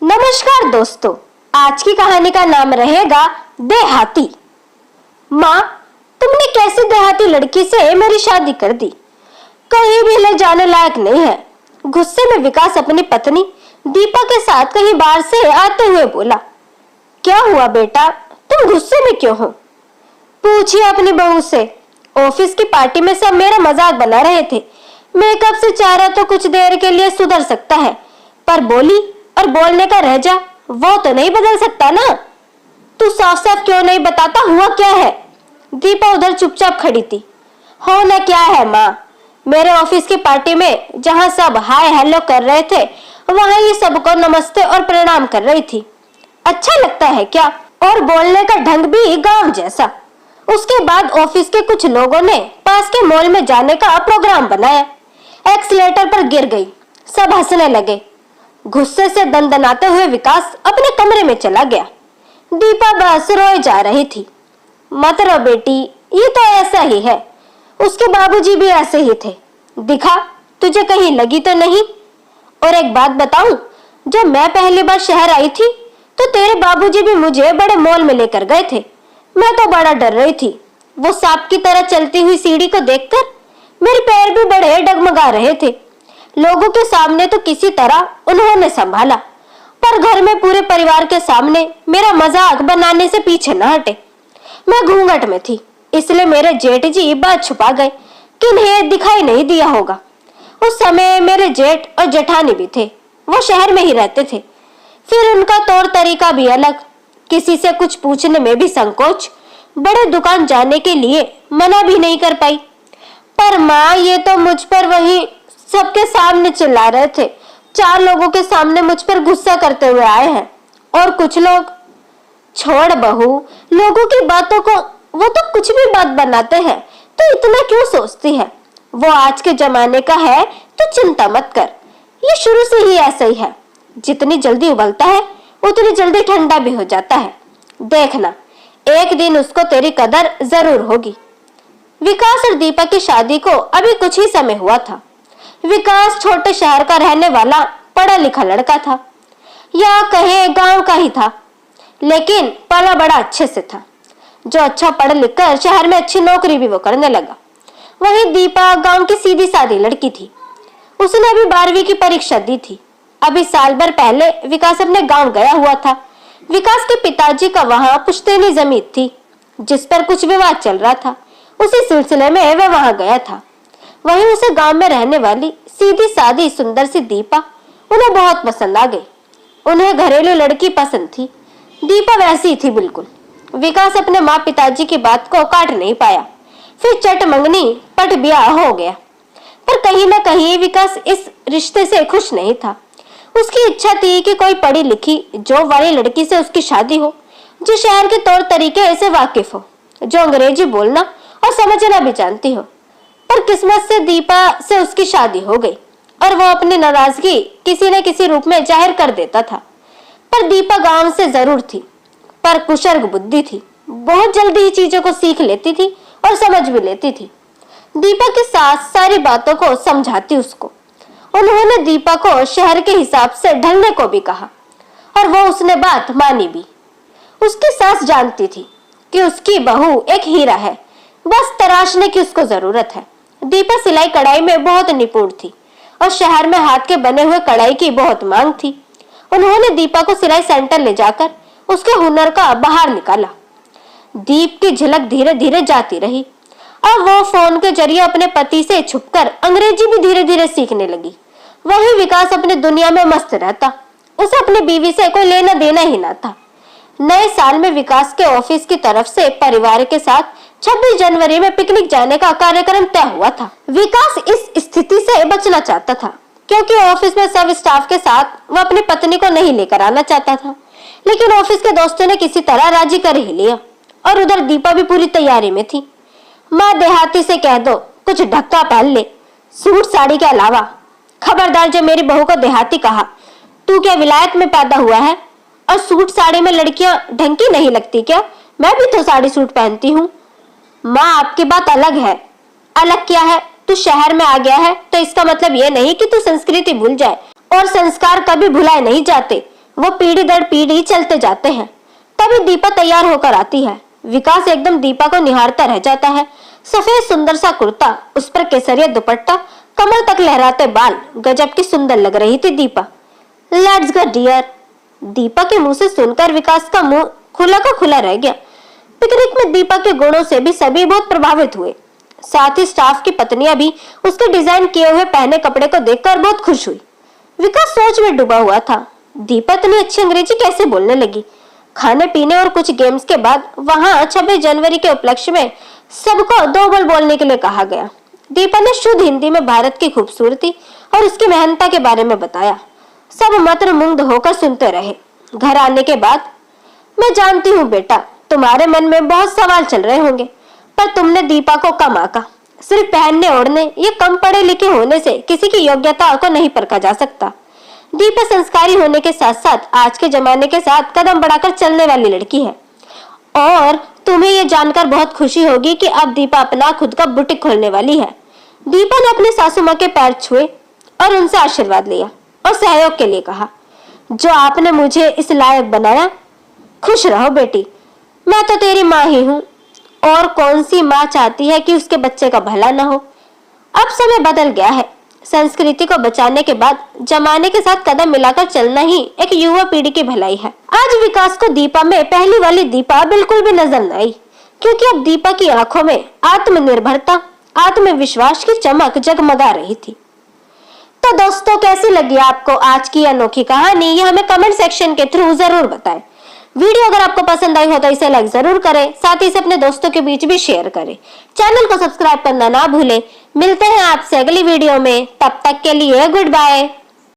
नमस्कार दोस्तों, आज की कहानी का नाम रहेगा देहाती। माँ, तुमने कैसी देहाती लड़की से मेरी शादी कर दी? कहीं भी ले जाने लायक नहीं है। गुस्से में विकास अपनी पत्नी दीपा के साथ कहीं बाहर से आते हुए बोला। क्या हुआ बेटा, तुम गुस्से में क्यों हो? पूछिए अपनी बहू से। ऑफिस की पार्टी में सब मेरा मजाक बना रहे थे। मेकअप से चेहरा तो कुछ देर के लिए सुधर सकता है, पर बोली और बोलने का लहजा वो तो नहीं बदल सकता ना। तू साफ साफ क्यों नहीं बताता, हुआ क्या है? दीपा उधर चुपचाप खड़ी थी। होना क्या है माँ, मेरे ऑफिस की पार्टी में जहाँ सब हाय हेलो कर रहे थे, वहां ये सबको नमस्ते और प्रणाम कर रही थी। अच्छा लगता है क्या? और बोलने का ढंग भी गांव जैसा। उसके बाद ऑफिस के कुछ लोगों ने पास के मॉल में जाने का प्रोग्राम बनाया। एक्सीलेटर पर गिर गई, सब हंसने लगे। गुस्से से दंदनाते हुए विकास अपने कमरे में चला गया। दीपा बस रोए जा रही थी। मत रो बेटी, ये तो ऐसा ही है। उसके बाबूजी भी ऐसे ही थे। दिखा, तुझे कहीं लगी तो नहीं? और एक बात बताऊं, जब मैं पहली बार शहर आई थी तो तेरे बाबूजी भी मुझे बड़े मॉल में लेकर गए थे। मैं तो बड़ा डर रही थी। वो सांप की तरह चलती हुई सीढ़ी को देखकर मेरे पैर भी बड़े डगमगा रहे थे। लोगों के सामने तो किसी तरह उन्होंने संभाला, पर घर में पूरे परिवार के सामने मेरा मजाक बनाने से पीछे न हटे। मैं घूंघट में थी, इसलिए मेरे जेठ जी बात छुपा गए, किन्हें दिखाई नहीं दिया होगा। उस समय मेरे जेठ और जेठानी भी थे, वो शहर में ही रहते थे। फिर उनका तौर तरीका भी अलग, किसी से कुछ पूछने में भी संकोच, बड़े दुकान जाने के लिए मना भी नहीं कर पाई। पर माँ, ये तो मुझ पर वही सबके सामने चिल्ला रहे थे। 4 लोगों के सामने मुझ पर गुस्सा करते हुए आए हैं। और कुछ लोग, छोड़ बहू, लोगों की बातों को वो तो कुछ भी बात बनाते हैं, तो इतना क्यों सोचती है? वो आज के जमाने का है तो चिंता मत कर। ये शुरू से ही ऐसा ही है, जितनी जल्दी उबलता है उतनी जल्दी ठंडा भी हो जाता है। देखना, एक दिन उसको तेरी कदर जरूर होगी। विकास और दीपा की शादी को अभी कुछ ही समय हुआ था। विकास छोटे शहर का रहने वाला पढ़ा लिखा लड़का था, या कहे गांव का ही था, लेकिन पला बड़ा अच्छे से था। जो अच्छा पढ़ लिख कर शहर में अच्छी नौकरी भी वो करने लगा। वहीं दीपा गांव की सीधी सादी लड़की थी। उसने अभी 12वीं की परीक्षा दी थी। अभी साल भर पहले विकास अपने गांव गया हुआ था। विकास के पिताजी का वहां पुश्तैनी जमीन थी, जिस पर कुछ विवाद चल रहा था। उसी सिलसिले में वह वहां गया था। वहीं उसे गांव में रहने वाली सीधी सादी सुंदर सी दीपा उन्हें बहुत पसंद आ गई। उन्हें घरेलू लड़की पसंद थी। दीपा वैसी थी बिल्कुल। विकास अपने माँ पिताजी की बात को काट नहीं पाया। फिर चट मंगनी पट ब्याह हो गया। पर कहीं ना कहीं विकास इस रिश्ते से खुश नहीं था। उसकी इच्छा थी कि कोई पढ़ी लिखी जॉब वाली लड़की से उसकी शादी हो, जो शहर के तौर तरीके से वाकिफ हो, जो अंग्रेजी बोलना और समझना भी जानती हो। पर किस्मत से दीपा से उसकी शादी हो गई और वो अपनी नाराजगी किसी न किसी रूप में जाहिर कर देता था। पर दीपा गांव से जरूर थी, पर कुशर्ग बुद्धि थी। बहुत जल्दी ही चीजों को सीख लेती थी और समझ भी लेती थी। दीपा की सास सारी बातों को समझाती उसको। उन्होंने दीपा को शहर के हिसाब से ढलने को भी कहा और वो उसने बात मानी भी। उसकी सास जानती थी कि उसकी बहू एक हीरा है, बस तराशने की उसको जरूरत है। दीपा सिलाई कढ़ाई में बहुत निपुण थी और शहर में हाथ के बने हुए कढ़ाई की बहुत मांग थी। उन्होंने दीपा को सिलाई सेंटर ले जाकर उसके हुनर का बाहर निकाला। दीप की झलक धीरे धीरे जाती रही। अब वो फोन के जरिए अपने पति से छुपकर अंग्रेजी भी धीरे धीरे सीखने लगी। वही विकास अपने दुनिया में मस्त रहता। उसे अपनी बीवी से कोई लेना देना ही ना था। नए साल में विकास के ऑफिस की तरफ से परिवार के साथ 26 जनवरी में पिकनिक जाने का कार्यक्रम तय हुआ था। विकास इस स्थिति से बचना चाहता था, क्योंकि ऑफिस में सब स्टाफ के साथ वो अपनी पत्नी को नहीं लेकर आना चाहता था। लेकिन ऑफिस के दोस्तों ने किसी तरह राजी कर ही लिया और उधर दीपा भी पूरी तैयारी में थी। माँ देहाती से कह दो कुछ ढक्का पहन ले, सूट साड़ी के अलावा। खबरदार, जो मेरी बहू को देहाती कहा, तू क्या विलायत में पैदा हुआ है? और सूट साड़ी में लड़कियां ढंकी नहीं लगती क्या? मैं भी तो साड़ी सूट पहनती हूँ। माँ, आपकी बात अलग है। अलग क्या है? तू शहर में आ गया है तो इसका मतलब ये नहीं कि तू संस्कृति भूल जाए, और संस्कार कभी भुलाए नहीं जाते। वो पीढ़ी दर पीढ़ी चलते जाते हैं। तभी दीपा तैयार होकर आती है। विकास एकदम दीपा को निहारता रह जाता है। सफेद सुंदर सा कुर्ता, उस पर केसरिया दुपट्टा, कमर तक लहराते बाल, गजब की सुंदर लग रही थी Deepa. Let's go dear. Deepa के मुंह से सुनकर विकास का मुंह खुला का खुला रह गया। पिकनिक में दीपा के गुणों से भी सभी बहुत प्रभावित हुए। साथ ही स्टाफ की पत्नियां भी उसके डिजाइन किए हुए पहने कपड़े को देखकर बहुत खुश हुई। विकास सोच में डूबा हुआ था। दीपा इतनी अच्छी अंग्रेजी कैसे बोलने लगी। खाने पीने और कुछ गेम्स के बाद वहां 26 जनवरी के उपलक्ष्य में सबको 2 बोल बोलने के लिए कहा गया। दीपा ने शुद्ध हिंदी में भारत की खूबसूरती और उसकी मेहनता के बारे में बताया। सब मंत्रमुग्ध होकर सुनते रहे। घर आने के बाद, मैं जानती हूँ बेटा, तुम्हारे मन में बहुत सवाल चल रहे होंगे, पर तुमने दीपा को कम आंका। सिर्फ पहनने ओढ़ने या कम पढ़े लिखे होने से किसी की योग्यता को नहीं परखा जा सकता। दीपा संस्कारी होने के साथ साथ आज के जमाने के साथ कदम बढ़ाकर चलने वाली लड़की है। और तुम्हें ये जानकर बहुत खुशी होगी कि अब दीपा अपना खुद का बुटीक खोलने वाली है। दीपा ने अपने सासू माँ के पैर छुए और उनसे आशीर्वाद लिया और सहयोग के लिए कहा, जो आपने मुझे इस लायक बनाया। खुश रहो बेटी, मैं तो तेरी माँ ही हूँ, और कौन सी माँ चाहती है कि उसके बच्चे का भला न हो। अब समय बदल गया है। संस्कृति को बचाने के बाद जमाने के साथ कदम मिलाकर चलना ही एक युवा पीढ़ी की भलाई है। आज विकास को दीपा में पहली वाली दीपा बिल्कुल भी नजर न आई, क्योंकि अब दीपा की आंखों में आत्मनिर्भरता, आत्मविश्वास की चमक जगमगा रही थी। तो दोस्तों, कैसी लगी आपको आज की अनोखी कहानी, ये हमें कमेंट सेक्शन के थ्रू जरूर बताएं। वीडियो अगर आपको पसंद आई हो तो इसे लाइक जरूर करें, साथ ही इसे अपने दोस्तों के बीच भी शेयर करें। चैनल को सब्सक्राइब करना ना भूलें। मिलते हैं आपसे अगली वीडियो में, तब तक के लिए गुड बाय।